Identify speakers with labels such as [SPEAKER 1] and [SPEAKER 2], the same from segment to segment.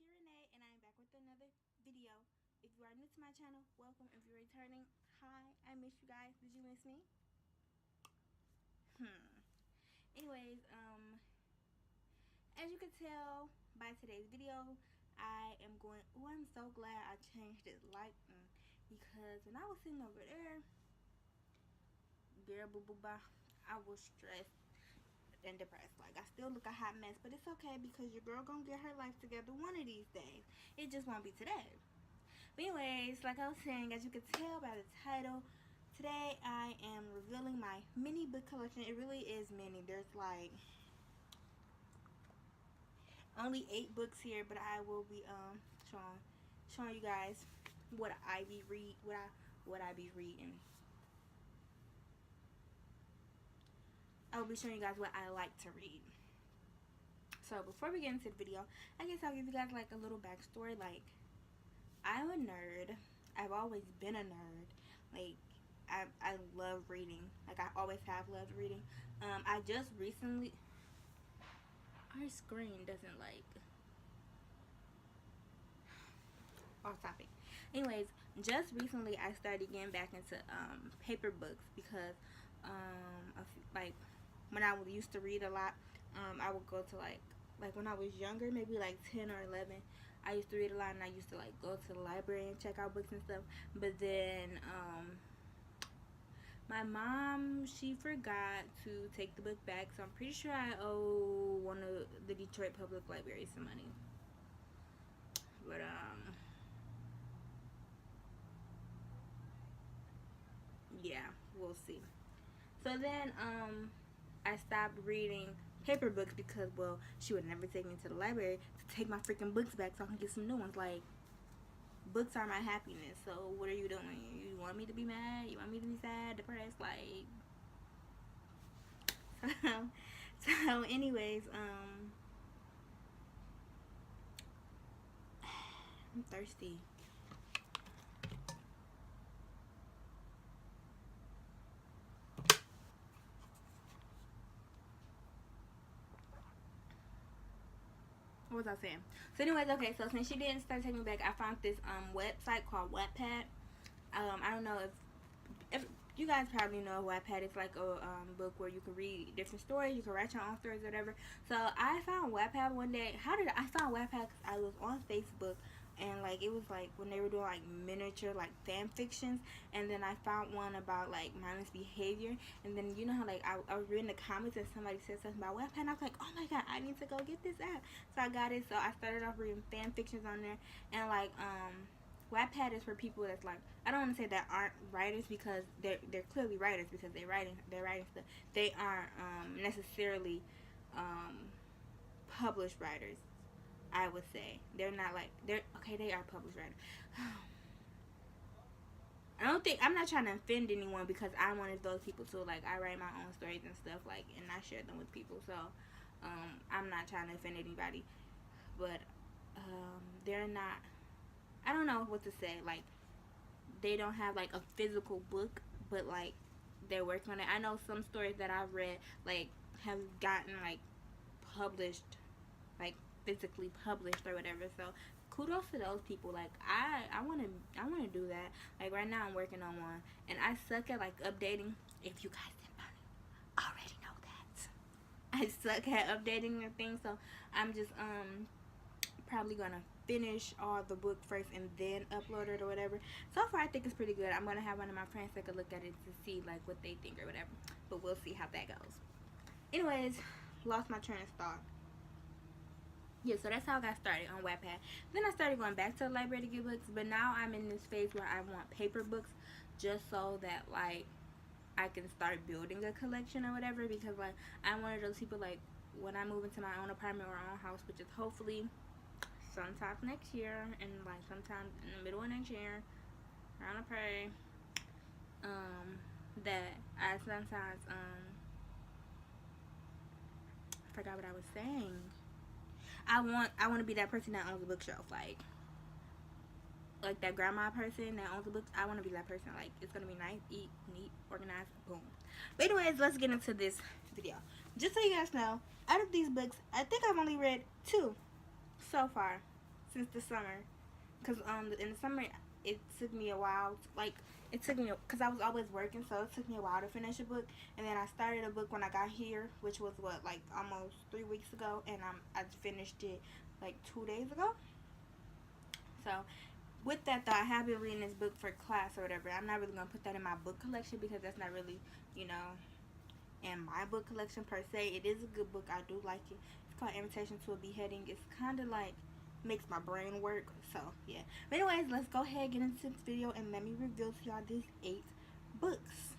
[SPEAKER 1] Key Renee, and I am back with another video. If you are new to my channel, welcome. If you're returning, hi. I missed you guys. Did you miss me? Anyways, as you can tell by today's video, I am going. Oh, I'm so glad I changed this lighting because when I was sitting over there, girl, boo boo ba, I was stressed and depressed. Like, I still look a hot mess, but it's okay because your girl gonna get her life together one of these days. It just won't be today. But anyways, like I was saying, as you can tell by the title, today I am revealing my mini book collection. It really is mini. There's like only 8 books here, but I will be showing you guys what I be reading. I will be showing you guys what I like to read. So before we get into the video, I guess I'll give you guys like a little backstory. Like, I'm a nerd. I've always been a nerd. Like, I love reading. Like, I always have loved reading. I just recently, our screen doesn't like, off topic. Anyways, just recently I started getting back into paper books because like when I used to read a lot, I would go to like when I was younger, maybe like 10 or 11, I used to read a lot, and I used to like go to the library and check out books and stuff. But then my mom, she forgot to take the book back, so I'm pretty sure I owe one of the Detroit Public Library some money. But yeah, we'll see. So then I stopped reading paper books because, well, she would never take me to the library to take my freaking books back so I can get some new ones. Like, books are my happiness. So what are you doing? You want me to be mad? You want me to be sad, depressed? Like, so anyways, I'm thirsty. What was I saying? So anyways, okay, so since she didn't start taking me back, I found this website called Wattpad. I don't know if you guys probably know Wattpad. It's like a book where you can read different stories, you can write your own stories, whatever. So I found Wattpad one day. I found Wattpad? Because I was on Facebook, and like it was like when they were doing like miniature like fan fictions, and then I found one about like mindless behavior, and then you know how like I was reading the comments and somebody said something about Wattpad, and I was like, oh my god, I need to go get this app. So I got it. So I started off reading fan fictions on there, and like Wattpad is for people that's like, I don't want to say that aren't writers, because they're clearly writers because they're writing stuff. They aren't necessarily published writers. I would say they're not like they are published writers. I'm not trying to offend anyone, because I'm one of those people too. Like, I write my own stories and stuff, like, and I share them with people. So I'm not trying to offend anybody, but they're not, I don't know what to say. Like, they don't have like a physical book, but like they're working on it. I know some stories that I've read like have gotten like published, like physically published or whatever. So kudos to those people. Like, I want to do that. Like, right now I'm working on one, and I suck at like updating. If you guys didn't already know that, I suck at updating the thing. So I'm just probably gonna finish all the book first and then upload it or whatever. So far I think it's pretty good. I'm gonna have one of my friends take a look at it to see like what they think or whatever, but we'll see how that goes. Anyways, lost my train of thought. Yeah, so that's how I got started on Wattpad. Then I started going back to the library to get books, but now I'm in this phase where I want paper books, just so that like I can start building a collection or whatever, because like I'm one of those people, like when I move into my own apartment or own house, which is hopefully sometime next year, and like sometime in the middle of next year, trying to pray that I sometimes I forgot what I was saying. I want to be that person that owns a bookshelf, like that grandma person that owns a book. I want to be that person. Like, it's gonna be nice, neat, organized, boom. But anyways, let's get into this video. Just so you guys know, out of these books, I think I've only read 2 so far. since the summer. Cause in the summer it took me a while. Like it took me because I was always working, so it took me a while to finish a book. And then I started a book when I got here, which was what like almost 3 weeks ago, and I finished it like 2 days ago. So with that though, I have been reading this book for class or whatever. I'm not really gonna put that in my book collection because that's not really, you know, in my book collection per se. It is a good book. I do like it. It's called Invitation to a Beheading. It's kind of like makes my brain work. So yeah. But anyways, let's go ahead and get into this video and let me reveal to y'all these 8 books.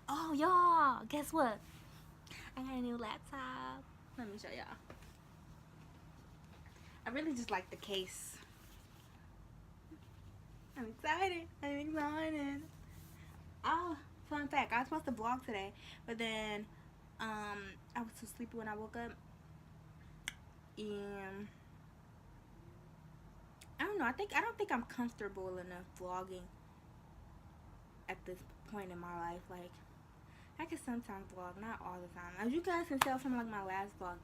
[SPEAKER 1] Oh y'all, guess what? I got a new laptop. Let me show y'all. I really just like the case. I'm excited. I'm excited. Oh, fun fact, I was supposed to vlog today, but then I was too sleepy when I woke up. And I don't know, I don't think I'm comfortable enough vlogging at this point in my life. Like, I can sometimes vlog, not all the time. As you guys can tell from like my last vlog,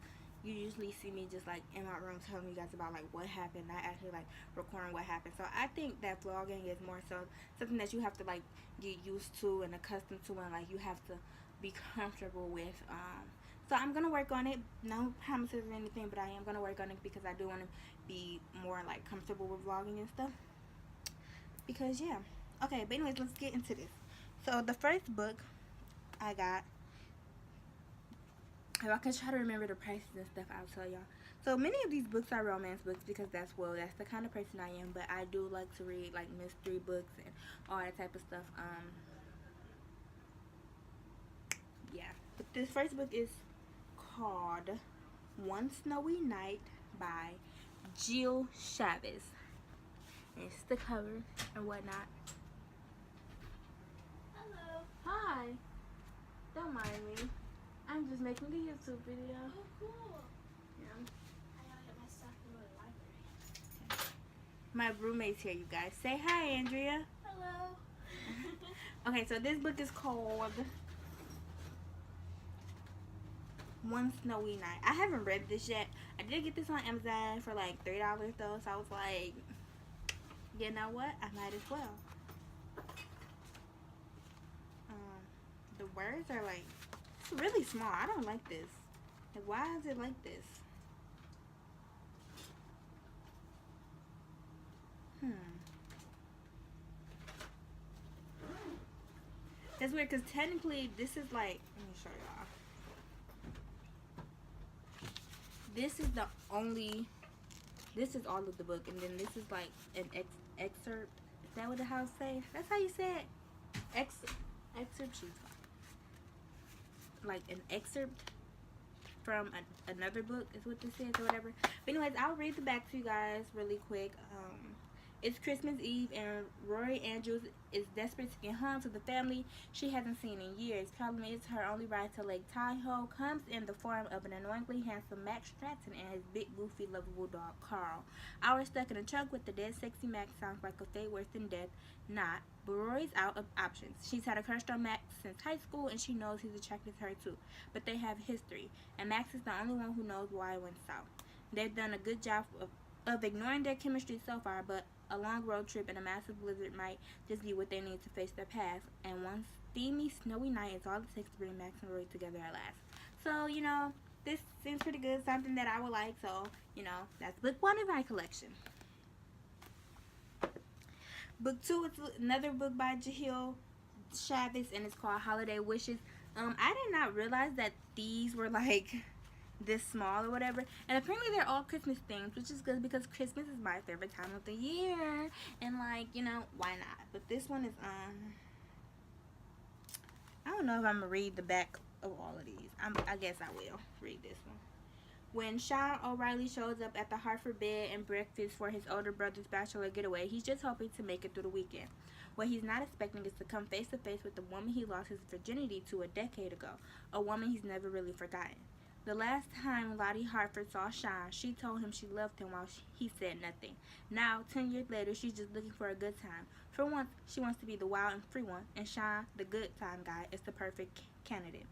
[SPEAKER 1] you usually see me just like in my room telling you guys about like what happened, not actually like recording what happened. So I think that vlogging is more so something that you have to like get used to and accustomed to, and like you have to be comfortable with. So I'm gonna work on it. No promises or anything, but I am gonna work on it because I do want to be more like comfortable with vlogging and stuff. Because yeah. Okay, but anyways, let's get into this. So the first book I got, if I can try to remember the prices and stuff, I'll tell y'all. So many of these books are romance books because that's the kind of person I am. But I do like to read like mystery books and all that type of stuff. Yeah. But this first book is called One Snowy Night by Jill Chavez. And it's the cover and whatnot.
[SPEAKER 2] Hello.
[SPEAKER 1] Hi. Don't mind me. I'm just making a YouTube video.
[SPEAKER 2] Oh, cool.
[SPEAKER 1] Yeah.
[SPEAKER 2] I gotta get my stuff and go to the library.
[SPEAKER 1] My roommate's here, you guys. Say hi, Andrea.
[SPEAKER 2] Hello.
[SPEAKER 1] Okay, so this book is called One Snowy Night. I haven't read this yet. I did get this on Amazon for like $3 though, so I was like, you know what? I might as well. The words are like, it's really small. I don't like this. Like, why is it like this? That's weird because technically this is like, let me show y'all. This is the only, this is all of the book, and then this is like an excerpt. Is that what the house say? That's how you say it. Excerpt sheet. Like an excerpt from another book is what this is or whatever. But anyways, I'll read the back to you guys really quick. It's Christmas Eve and Rory Andrews is desperate to get home to the family she hasn't seen in years. Problem is, her only ride to Lake Tahoe comes in the form of an annoyingly handsome Max Stratton and his big, goofy, lovable dog, Carl. Our stuck in a truck with the dead sexy Max sounds like a fate worse than death. Not, but Rory's out of options. She's had a crush on Max since high school, and she knows he's attracted to her too. But they have history, and Max is the only one who knows why it went south. They've done a good job of ignoring their chemistry so far, but a long road trip and a massive blizzard might just be what they need to face their past. And one steamy, snowy night is all it takes to bring Max and Rory together at last. So, you know, this seems pretty good, something that I would like. So, you know, that's book 1 in my collection. Book 2 is another book by Jill Chavez, and it's called Holiday Wishes. I did not realize that these were like this small or whatever, and apparently they're all Christmas themed, which is good because Christmas is my favorite time of the year, and like, you know, why not? But this one is I don't know if I'm gonna read the back of all of these. I guess I will read this one. When Sean O'Reilly shows up at the Hartford bed and breakfast for his older brother's bachelor getaway, he's just hoping to make it through the weekend. What he's not expecting is to come face to face with the woman he lost his virginity to a decade ago, a woman he's never really forgotten. The last time Lottie Hartford saw Sean, she told him she loved him while he said nothing. Now, 10 years later, she's just looking for a good time. For once, she wants to be the wild and free one, and Sean, the good time guy, is the perfect candidate.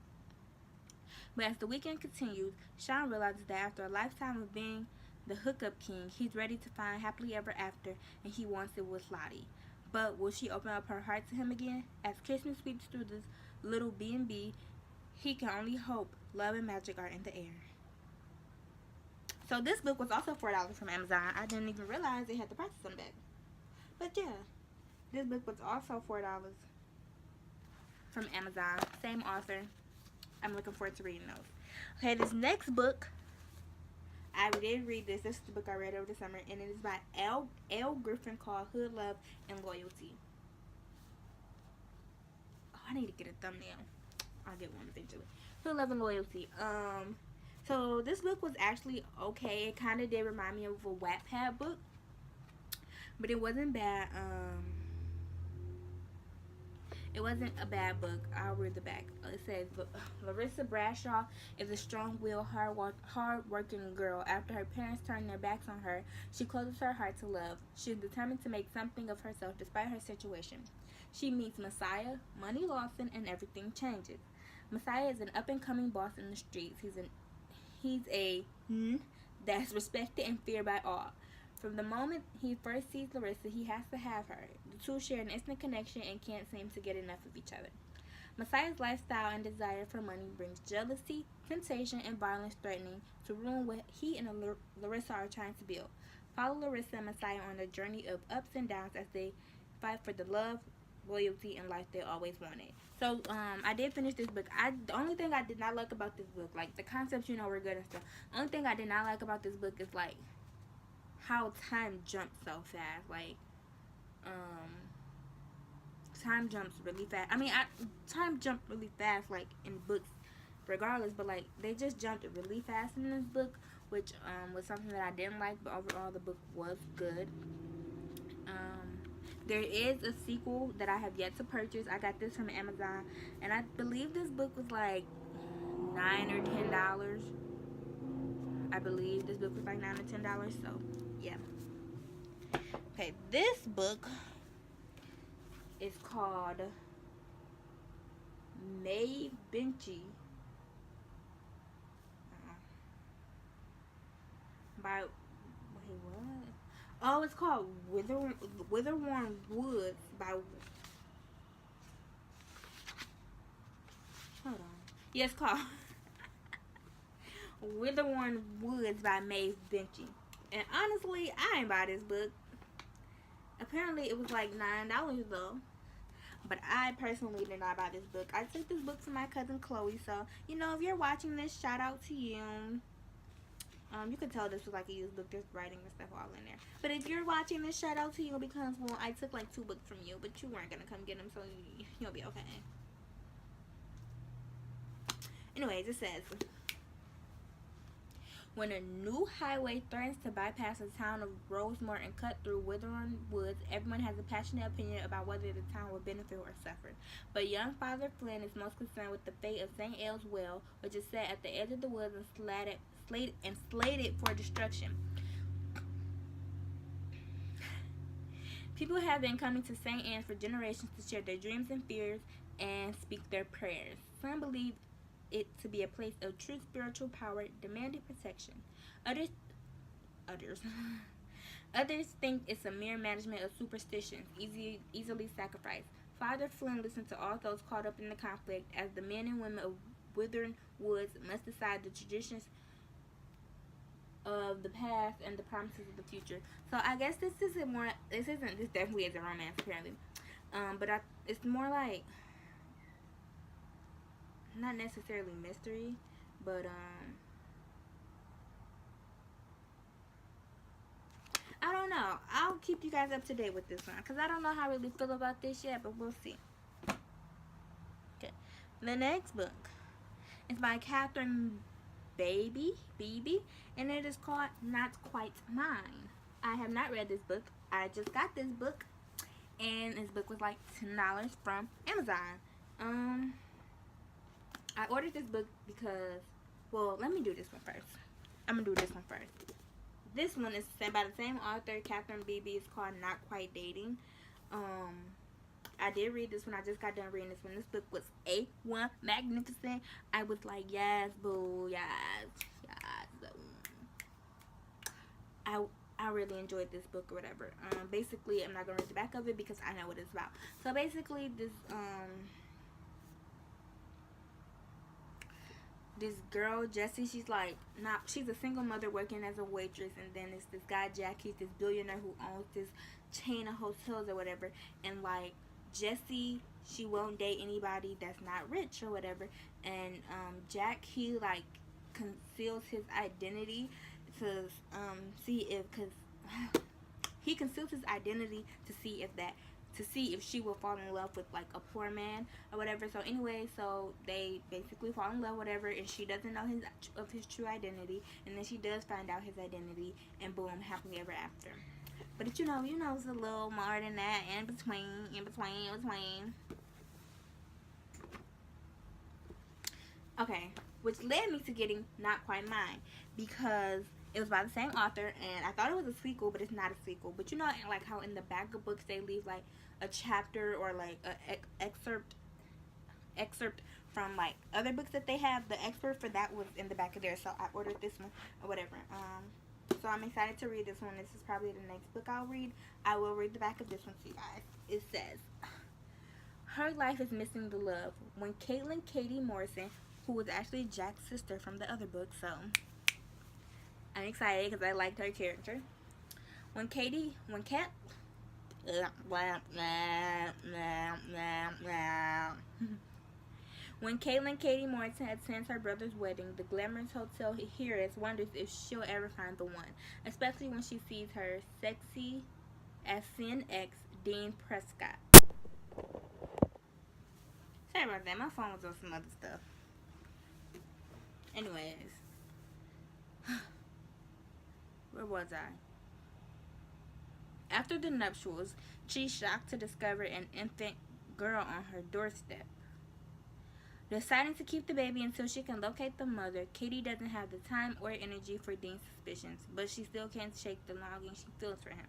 [SPEAKER 1] But as the weekend continues, Sean realizes that after a lifetime of being the hookup king. He's ready to find happily ever after, and he wants it with Lottie. But will she open up her heart to him again? As Christmas sweeps through this little B&B, he can only hope love and magic are in the air. So this book was also $4 from Amazon. I didn't even realize they had the prices on back. But yeah, this book was also $4 from Amazon. Same author. I'm looking forward to reading those. Okay, this next book, I did read this. This is the book I read over the summer, and it is by L. Griffin, called Hood, Love, and Loyalty. Oh, I need to get a thumbnail. I'll get one eventually. Hood, Love, and Loyalty. So this book was actually okay. It kind of did remind me of a Wattpad book, but it wasn't bad. It wasn't a bad book. I'll read the back. It says, Larissa Bradshaw is a strong-willed, hard-working girl. After her parents turned their backs on her, she closes her heart to love. She is determined to make something of herself despite her situation. She meets Messiah, Money Lawson, and everything changes. Messiah is an up-and-coming boss in the streets. He's a that's respected and feared by all. From the moment he first sees Larissa, he has to have her. The two share an instant connection and can't seem to get enough of each other. Messiah's lifestyle and desire for money brings jealousy, temptation, and violence, threatening to ruin what he and Larissa are trying to build. Follow Larissa and Messiah on a journey of ups and downs as they fight for the love, loyalty, and life they always wanted. So, I did finish this book. The only thing I did not like about this book, like, the concepts, were good and stuff. The only thing I did not like about this book is, like, how time jumps so fast. Like, time jumps really fast. I mean, time jumped really fast, like, in books regardless, but, like, they just jumped really fast in this book, which, was something that I didn't like, but overall the book was good. There is a sequel that I have yet to purchase. I got this from Amazon, and I believe this book was, like, $9 or $10. I believe this book was, like, $9 or $10, so, yeah. Okay, this book is called Maeve Binchy by, wait, what? Oh, it's called Witherworn Woods by, hold on. Yeah, it's called Witherworn Woods by Maeve Binchy. And honestly, I ain't buy this book. Apparently, it was like $9 though. But I personally did not buy this book. I took this book from my cousin Chloe. So, if you're watching this, shout out to you. You can tell this was like a used book. There's writing and stuff all in there. But if you're watching this, shout out to you because, well, I took like 2 books from you. But you weren't going to come get them, so you'll be okay. Anyways, it says, when a new highway threatens to bypass the town of Rosemore and cut through Witherworn Woods, everyone has a passionate opinion about whether the town will benefit or suffer. But young Father Flynn is most concerned with the fate of St. Elle's Well, which is set at the edge of the woods and slated for destruction. People have been coming to St. Anne's for generations to share their dreams and fears and speak their prayers. Some believe it to be a place of true spiritual power demanding protection. Others think it's a mere management of superstitions, easily sacrificed. Father Flynn listened to all those caught up in the conflict as the men and women of Witherworn Woods must decide the traditions of the past and the promises of the future. So I guess this definitely is a romance apparently. But it's more like, not necessarily mystery, but I don't know. I'll keep you guys up to date with this one because I don't know how I really feel about this yet, but we'll see. Okay, the next book is by Catherine Beebe, and it is called Not Quite Mine. I have not read this book. I just got this book, and this book was like $10 from Amazon. I ordered this book because, well, let me do this one first. I'm going to do this one first. This one is by the same author, Catherine Beebe. It's called Not Quite Dating. I did read this one. I just got done reading this one. This book was A1 magnificent. I was like, yes, boo, yes. I really enjoyed this book or whatever. Basically, I'm not gonna read the back of it because I know what it's about. So basically, this girl Jessie, she's a single mother working as a waitress, and then it's this guy Jack. He's this billionaire who owns this chain of hotels or whatever, and like Jessie, she won't date anybody that's not rich or whatever, and Jack, he like conceals his identity to see if, because he conceals his identity to see if she will fall in love with like a poor man or whatever. So anyway, so they basically fall in love, whatever, and she doesn't know his true identity, and then she does find out his identity, and boom, happily ever after. But you know it's a little more than that, in between. Okay, which led me to getting Not Quite Mine, because it was by the same author, and I thought it was a sequel, but it's not a sequel. But you know, like how in the back of books they leave like a chapter or like a excerpt from like other books that they have. The excerpt for that was in the back of there, so I ordered this one or whatever. So I'm excited to read this one. This is probably the next book I'll read. I will read the back of this one to you guys. It says, her life is missing the love. When Caitlin Katie Morrison, who was actually Jack's sister from the other book, so I'm excited because I liked her character. When Caitlin Katie Morrison attends her brother's wedding, the glamorous hotel heiress wonders if she'll ever find the one, especially when she sees her sexy as Sin ex, Dean Prescott. Sorry about that, my phone was on some other stuff. Anyways, where was I? After the nuptials, she's shocked to discover an infant girl on her doorstep. Deciding to keep the baby until she can locate the mother, Katie doesn't have the time or energy for Dean's suspicions, but she still can't shake the longing she feels for him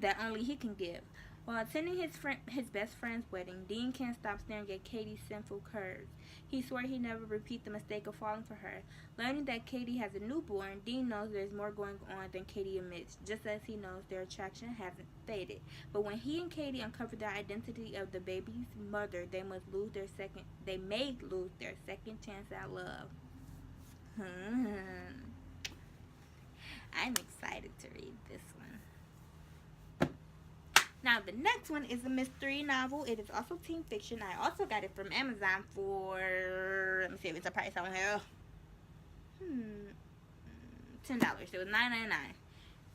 [SPEAKER 1] that only he can give. While attending his best friend's wedding, Dean can't stop staring at Katie's sinful curves. He swore he'd never repeat the mistake of falling for her. Learning that Katie has a newborn, Dean knows there's more going on than Katie admits, just as he knows their attraction hasn't faded. But when he and Katie uncover the identity of the baby's mother, they may lose their second chance at love. I'm excited to read this one. Now, the next one is a mystery novel. It is also teen fiction. I also got it from Amazon for, let me see if it's a price on here. $10. It was $9.99.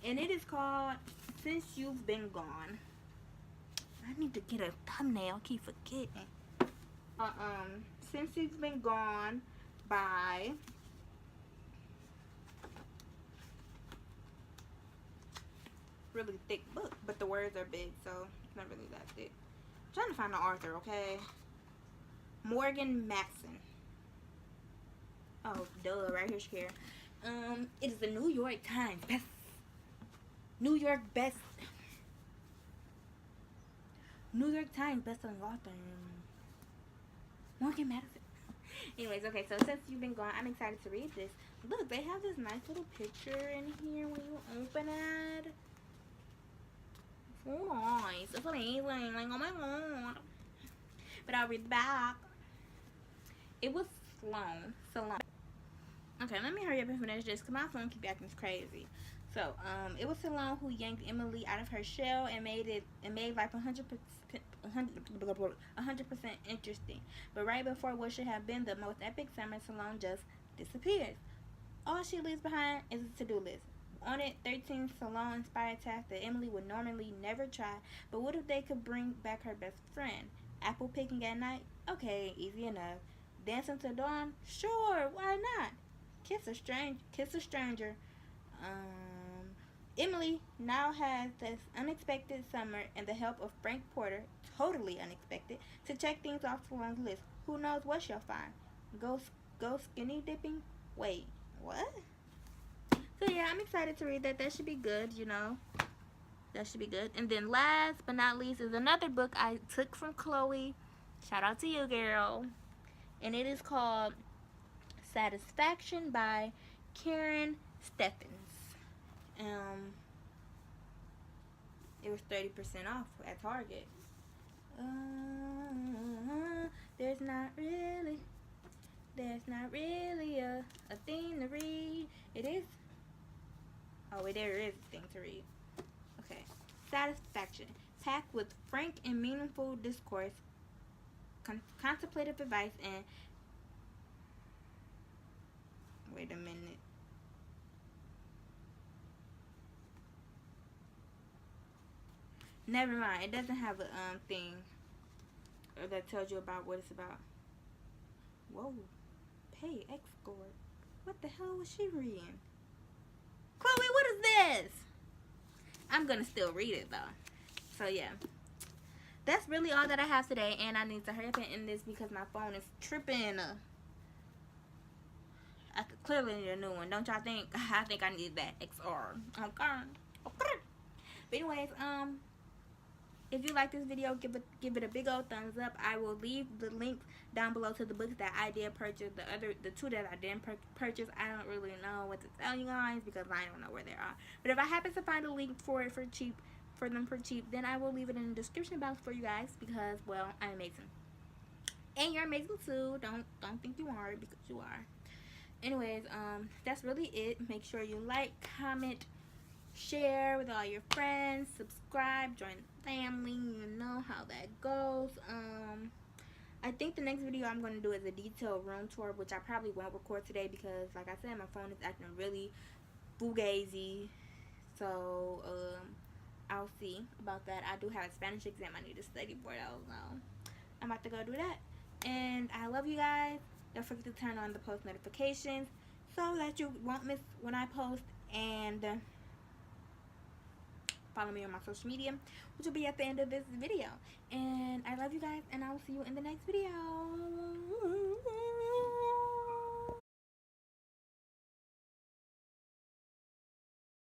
[SPEAKER 1] And it is called Since You've Been Gone. I need to get a thumbnail. I keep forgetting. Since You've Been Gone by really thick book, but the words are big, so it's not really that thick. I'm trying to find the author, okay? Morgan Matson. Oh, duh, right here, Shakira. It is the New York Times best-selling author, Morgan Matson. Anyways, okay, so Since You've Been Gone, I'm excited to read this. Look, they have this nice little picture in here when you open it. So nice. It's amazing. Like, oh my god. But I'll read the back. It was Sloan. Okay, let me hurry up and finish this because my phone keeps acting crazy. So, it was Salone who yanked Emily out of her shell and made life 100% interesting. But right before what should have been the most epic summer, Salone just disappears. All she leaves behind is a to-do list. On it, 13 Salone-inspired tasks that Emily would normally never try. But what if they could bring back her best friend? Apple picking at night? Okay, easy enough. Dancing till dawn? Sure, why not? Kiss a stranger. Emily now has this unexpected summer and the help of Frank Porter, totally unexpected, to check things off Salone's list. Who knows what she'll find? Go skinny dipping? Wait, what? So yeah, I'm excited to read that. That should be good, you know. That should be good. And then last but not least is another book I took from Chloe. Shout out to you, girl. And it is called Satisfaction by Karen Steffens. It was 30% off at Target. There's not really a thing to read. It is. Oh wait, there is a thing to read. Okay. Satisfaction. Packed with frank and meaningful discourse, contemplative advice, and wait a minute. Never mind. It doesn't have a thing that tells you about what it's about. Whoa. Pay X score. What the hell was she reading? Chloe, what is this? I'm gonna still read it though. So yeah. That's really all that I have today, and I need to hurry up and end this because my phone is tripping. I could clearly need a new one, don't y'all think? I think I need that XR. Okay. But anyways, if you like this video, give it a big old thumbs up. I will leave the links down below to the books that I did purchase. The two that I didn't purchase, I don't really know what to tell you guys because I don't know where they are. But if I happen to find a link for them for cheap, then I will leave it in the description box for you guys because, well, I'm amazing. And you're amazing too. Don't think you are, because you are. Anyways, that's really it. Make sure you like, comment, share with all your friends, subscribe, join the family. You know how that goes. I think the next video I'm going to do is a detailed room tour, which I probably won't record today because, like I said, my phone is acting really fugazi. So, I'll see about that. I do have a Spanish exam I need to study for, though, so I'm about to go do that. And I love you guys. Don't forget to turn on the post notifications so that you won't miss when I post. And follow me on my social media, which will be at the end of this video. And I love you guys, and I will see you in the next video.